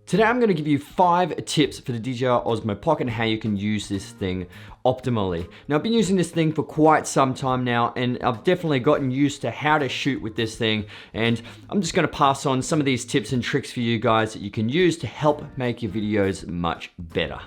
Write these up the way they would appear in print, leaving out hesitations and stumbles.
Today I'm going to give you 5 tips for the DJI Osmo Pocket and how you can use this thing optimally. Now I've been using this thing for quite some time now and I've definitely gotten used to how to shoot with this thing, and I'm just going to pass on some of these tips and tricks for you guys that you can use to help make your videos much better.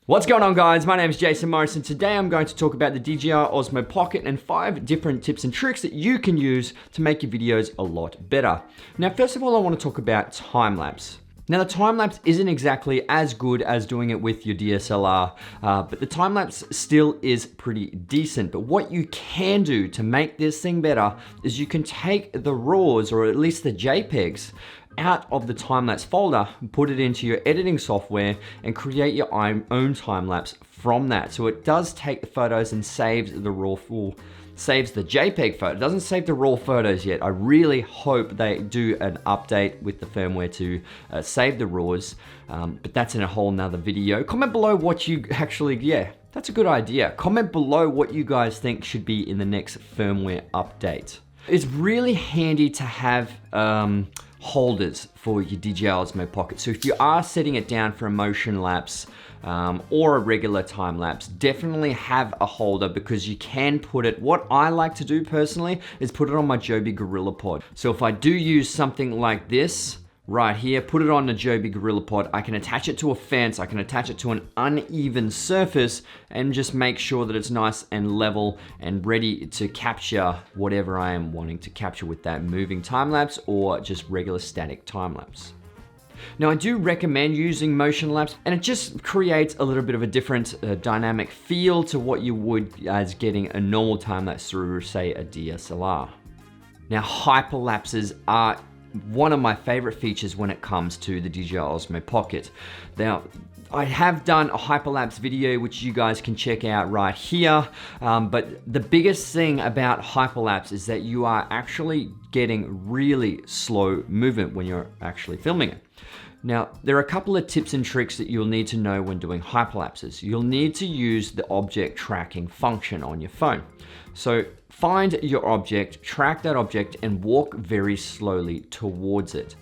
What's going on, guys? My name is Jason Morris and today I'm going to talk about the DJI Osmo Pocket and 5 different tips and tricks that you can use to make your videos a lot better. Now, first of all, I want to talk about time-lapse. Now, the time-lapse isn't exactly as good as doing it with your DSLR, but the time-lapse still is pretty decent. But what you can do to make this thing better is you can take the RAWs, or at least the JPEGs, out of the time-lapse folder, put it into your editing software, and create your own time-lapse from that. So it does take the photos and saves the saves the JPEG photo. It doesn't save the raw photos yet. I really hope they do an update with the firmware to save the RAWs, but that's in a whole nother video. Comment below what you actually, that's a good idea. Comment below what you guys think should be in the next firmware update. It's really handy to have holders for your DJI Osmo Pocket. So if you are setting it down for a motion lapse or a regular time lapse, definitely have a holder because you can put it, what I like to do personally is put it on my Joby GorillaPod. So if I do use something like this right here, put it on the Joby GorillaPod, I can attach it to a fence, I can attach it to an uneven surface and just make sure that it's nice and level and ready to capture whatever I am wanting to capture with that moving time lapse or just regular static time lapse. Now, I do recommend using motion lapse, and it just creates a little bit of a different dynamic feel to what you would as getting a normal time lapse through, say, a DSLR. Now, hyperlapses are one of my favorite features when it comes to the DJI Osmo Pocket. Now, I have done a hyperlapse video which you guys can check out right here, but the biggest thing about hyperlapse is that you are actually getting really slow movement when you're actually filming it. Now, there are a couple of tips and tricks that you'll need to know when doing hyperlapses. You'll need to use the object tracking function on your phone. So find your object, track that object, and walk very slowly towards it.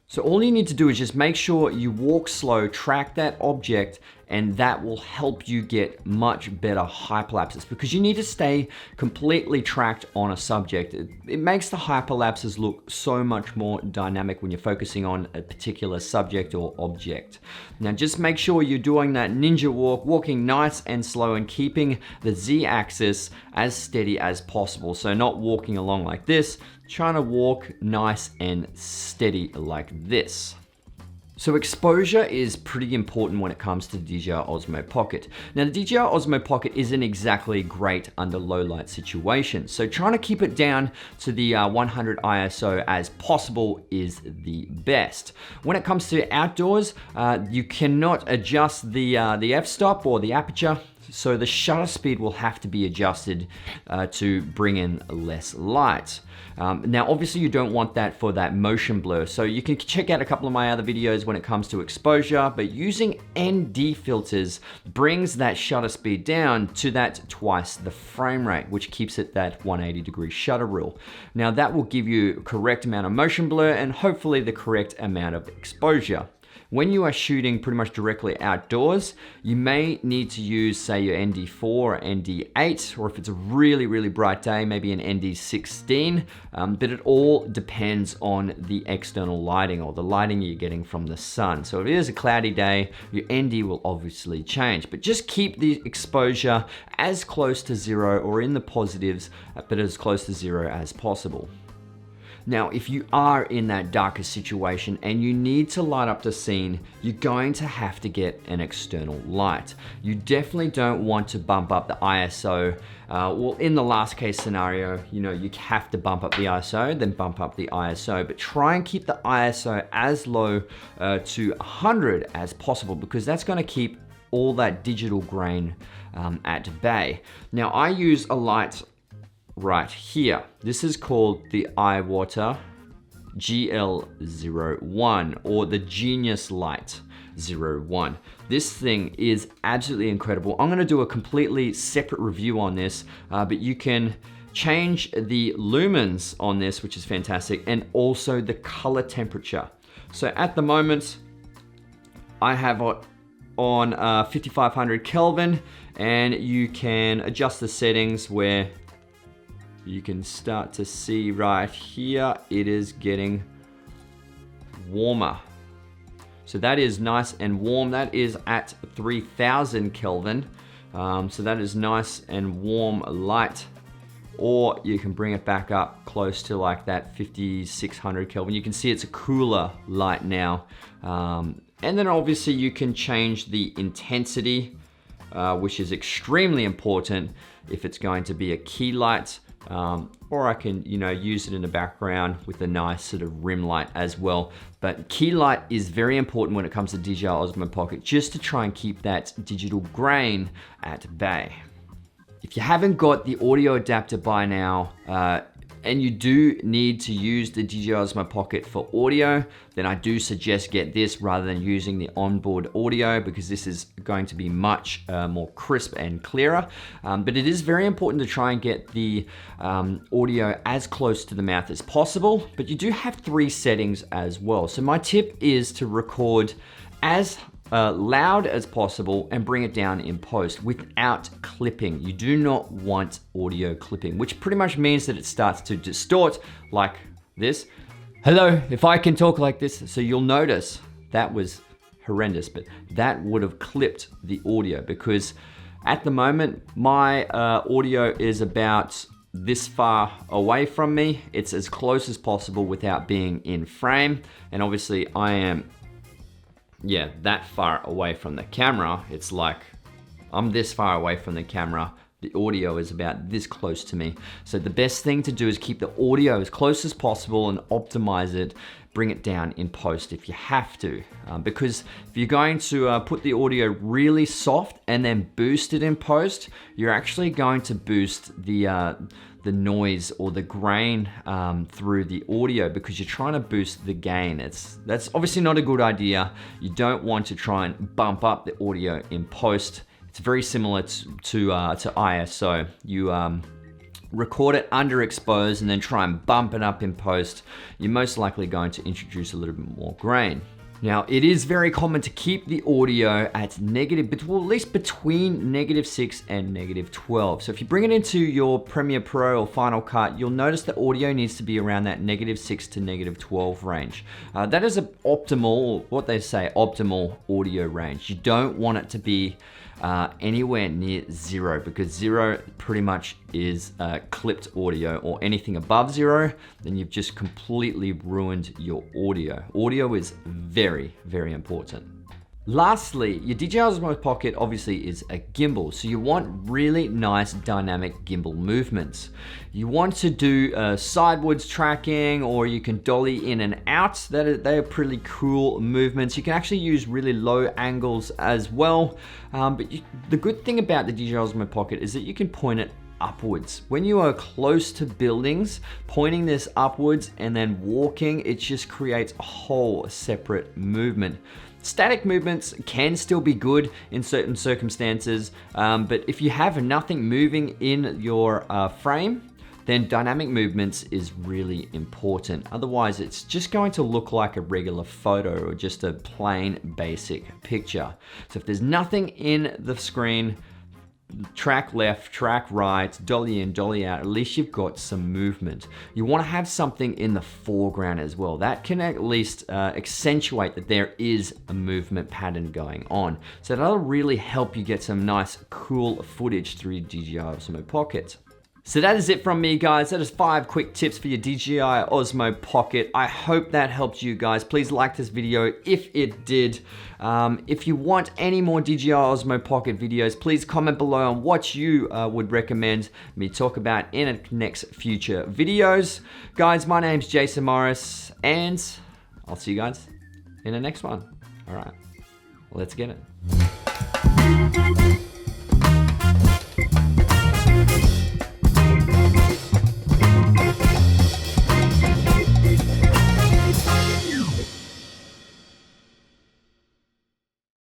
So all you need to do is just make sure you walk slow, track that object, and that will help you get much better hyperlapses because you need to stay completely tracked on a subject. It makes the hyperlapses look so much more dynamic when you're focusing on a particular subject or object. Now just make sure you're doing that ninja walk, walking nice and slow and keeping the Z-axis as steady as possible. So not walking along like this, trying to walk nice and steady like this. So exposure is pretty important when it comes to the DJI Osmo Pocket. Now, the DJI Osmo Pocket isn't exactly great under low light situations, so trying to keep it down to the 100 ISO as possible is the best. When it comes to outdoors, you cannot adjust the f-stop or the aperture, so the shutter speed will have to be adjusted to bring in less light. Now, obviously you don't want that for that motion blur, so you can check out a couple of my other videos when it comes to exposure, but using ND filters brings that shutter speed down to that twice the frame rate, which keeps it that 180-degree shutter rule. Now, that will give you correct amount of motion blur and hopefully the correct amount of exposure. When you are shooting pretty much directly outdoors, you may need to use, say, your ND4 or ND8, or if it's a really, really bright day, maybe an ND16, but it all depends on the external lighting or the lighting you're getting from the sun. So if it is a cloudy day, your ND will obviously change, but just keep the exposure as close to zero or in the positives, but as close to zero as possible. Now, if you are in that darker situation and you need to light up the scene, you're going to have to get an external light. You definitely don't want to bump up the ISO. Well, in the last case scenario, you have to bump up the ISO, then bump up the ISO, but try and keep the ISO as low to 100 as possible because that's going to keep all that digital grain at bay. Now I use a light right here. This is called the iWater GL01 or the Genius Light 01. This thing is absolutely incredible. I'm gonna do a completely separate review on this, but you can change the lumens on this, which is fantastic, and also the color temperature. So at the moment, I have it on 5500 Kelvin, and you can adjust the settings where you can start to see right here, it is getting warmer. So that is nice and warm. That is at 3000 Kelvin. So that is nice and warm light. Or you can bring it back up close to like that 5600 Kelvin. You can see it's a cooler light now. And then obviously you can change the intensity, which is extremely important if it's going to be a key light. Or I can, use it in the background with a nice sort of rim light as well. But key light is very important when it comes to DJI Osmo Pocket, just to try and keep that digital grain at bay. If you haven't got the audio adapter by now, and you do need to use the DJI Osmo Pocket for audio, then I do suggest get this rather than using the onboard audio, because this is going to be much more crisp and clearer. But it is very important to try and get the audio as close to the mouth as possible, but you do have 3 settings as well. So my tip is to record as loud as possible and bring it down in post without clipping. You do not want audio clipping, which pretty much means that it starts to distort like this. Hello, if I can talk like this, so you'll notice that was horrendous, but that would have clipped the audio, because at the moment my audio is about this far away from me. It's as close as possible without being in frame, and obviously I am that far away from the camera. It's like I'm this far away from the camera. The audio is about this close to me. So the best thing to do is keep the audio as close as possible and optimize it. Bring it down in post if you have to. Because if you're going to put the audio really soft and then boost it in post, you're actually going to boost the noise or the grain through the audio, because you're trying to boost the gain. That's obviously not a good idea. You don't want to try and bump up the audio in post. It's very similar to ISO. You record it underexposed and then try and bump it up in post. You're most likely going to introduce a little bit more grain. Now, it is very common to keep the audio at at least between -6 and -12. So if you bring it into your Premiere Pro or Final Cut, you'll notice the audio needs to be around that -6 to -12 range. That is an optimal, what they say, optimal audio range. You don't want it to be anywhere near 0, because 0 pretty much is clipped audio, or anything above 0, then you've just completely ruined your audio. Audio is very, very important. Lastly, your DJI Osmo Pocket obviously is a gimbal, so you want really nice dynamic gimbal movements. You want to do sidewards tracking, or you can dolly in and out. They are pretty cool movements. You can actually use really low angles as well. But the good thing about the DJI Osmo Pocket is that you can point it upwards. When you are close to buildings, pointing this upwards and then walking, it just creates a whole separate movement. Static movements can still be good in certain circumstances, but if you have nothing moving in your frame, then dynamic movements is really important. Otherwise, it's just going to look like a regular photo or just a plain basic picture. So if there's nothing in the screen, track left, track right, dolly in, dolly out, at least you've got some movement. You want to have something in the foreground as well. That can at least accentuate that there is a movement pattern going on. So that'll really help you get some nice, cool footage through your DJI Osmo Pocket. So that is it from me, guys. That is 5 quick tips for your DJI Osmo Pocket. I hope that helped you guys. Please like this video if it did. If you want any more DJI Osmo Pocket videos, please comment below on what you would recommend me talk about in next future videos. Guys, my name's Jason Morris, and I'll see you guys in the next one. All right, let's get it.